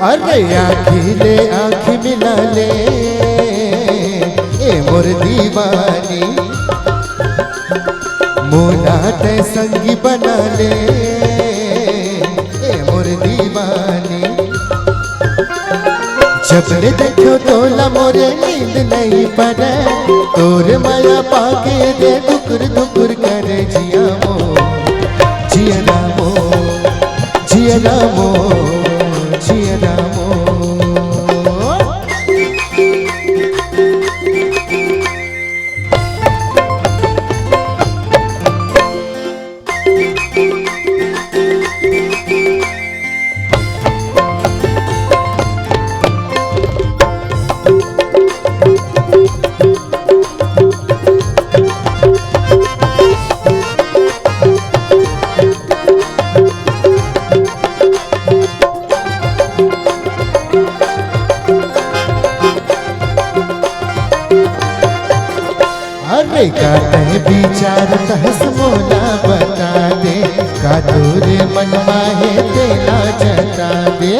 अरे आखिले आँख मिला ले ए मोर दीवानी, मोला ते संगी बना ले ए मोर दीवानी। जब ले देखो तोला मोरे नींद नहीं पड़े, तोर माया पाके दे दुकुर दुकुर करे जिया मो जिया रामो जिया रामो जिया रामो। अरे का तह विचार तहस मोला बता दे, का तोरे मन माहे तेला जता दे।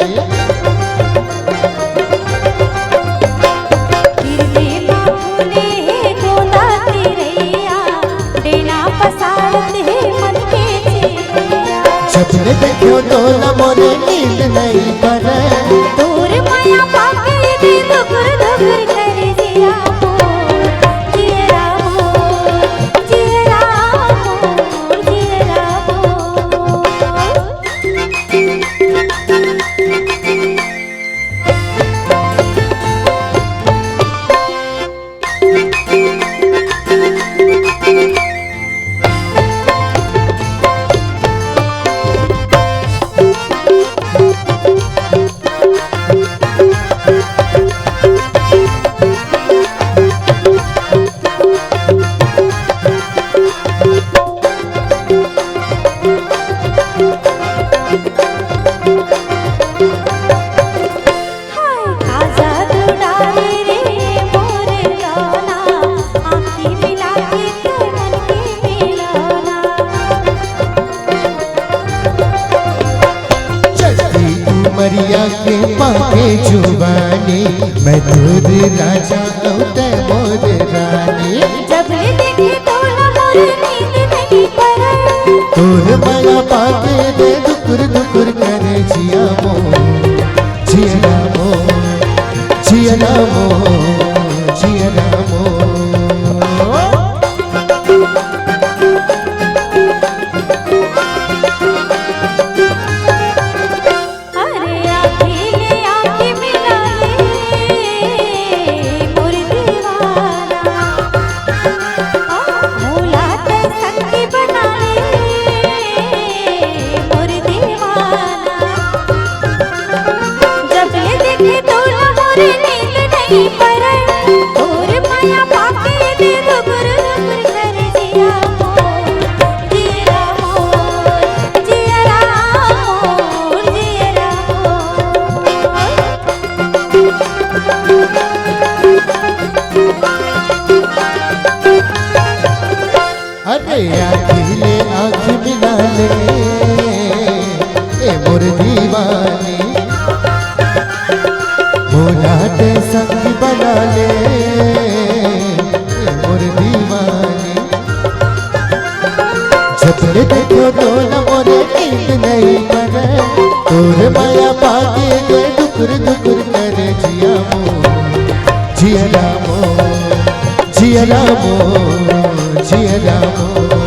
जब ले देखो तोला मोरे नींद नहीं पड़े, तोर माया पाके दे दुकुर दुकुर करे जिया मो जिया रामो जिया रामो जिया रामो। मरिया के पाके जुबानी, मैं दूध राजा औते मोर रानी। जब ले देखे तोला मोरे नींद नहीं पड़े, तोर माया पाके दे दुकुर दुकुर करे जिया मो जिया रामो जिया रामो जिया रामो। तोर माया पाके दे दुकुर दुकुर करे जिया मो जिया रामो जिया रामो जिया रामो। अरे आखिले आँख मिला ले ए मोर दीवानी, मोरा ते संग बना ले मोर दीवानी। जबले देखो तो न मोरे नींद नहीं पड़े, तोर माया पाके दे दुकुर दुकुर करे जिया मोर, जिया रामो, जिया रामो, जिया रामो।